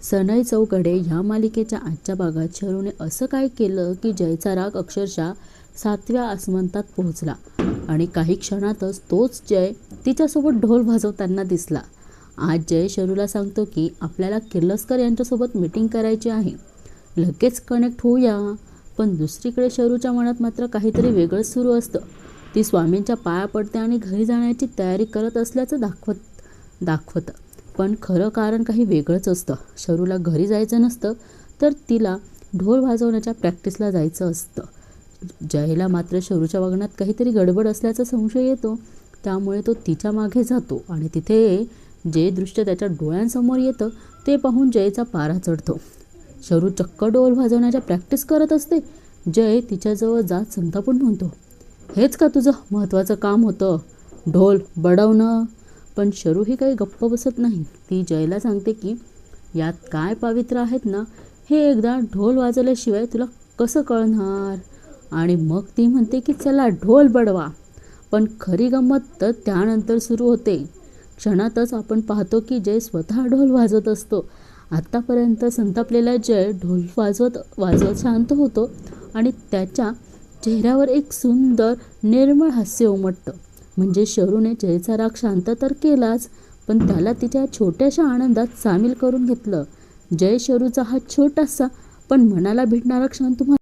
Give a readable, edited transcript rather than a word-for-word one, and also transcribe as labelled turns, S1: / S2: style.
S1: सनई चौकडे ह्या मालिकेच्या आजच्या भागात शरूने असं काय केलं की जयचा राग अक्षरशः 7व्या आसमंतात पोहोचला आणि काही क्षणातच तोच जय तिच्यासोबत ढोल वाजवताना दिसला. आज जय शरूला सांगतो की आपल्याला किर्लोस्कर यांच्यासोबत मीटिंग करायची आहे, लगेच कनेक्ट होऊया. पण दुसरीकडे शरूच्या मनात मात्र काहीतरी वेगळंच सुरू असतं. ती स्वामींच्या पाया पडते आणि घरी जाण्याची तयारी करत असल्याचं दाखवतं. पण खरं कारण काही वेगळंच असतं. शरूला घरी जायचं नसतं, तर तिला ढोल वाजवण्याच्या प्रॅक्टिसला जायचं असतं. जयला मात्र शरूच्या वागण्यात काहीतरी गडबड असल्याचा संशय येतो. त्यामुळे तो तिच्या मागे जातो आणि तिथे जे दृश्य त्याच्या डोळ्यांसमोर येतं ते पाहून जयचा पारा चढतो. शरू चक्क ढोल वाजवण्याच्या प्रॅक्टिस करत असते. जय तिच्याजवळ जात संतापून म्हणतो, हेच का तुझं महत्त्वाचं काम होतं, ढोल बडवणं? पण शरू ही काही गप्प बसत नाही. ती जयला सांगते की यात काय पावित्र्य आहेत ना, हे एकदा ढोल वाजवल्याशिवाय तुला कसं कळणार? आणि मग ती म्हणते की चला ढोल बडवा. पण खरी गंमत तर त्यानंतर सुरू होते. क्षणातच आपण पाहतो की जय स्वतः ढोल वाजवत असतो. आत्तापर्यंत संतापलेला जय ढोल वाजवत शांत होतो आणि त्याच्या चेहऱ्यावर एक सुंदर निर्मळ हास्य उमटतं. म्हणजे शरूने जयचा राग शांत तर केलाच, पण त्याला तिच्या छोट्याशा आनंदात सामील करून घेतलं. जय शरूचा हा छोटासा पण मनाला भिडणारा क्षण तुम्हाला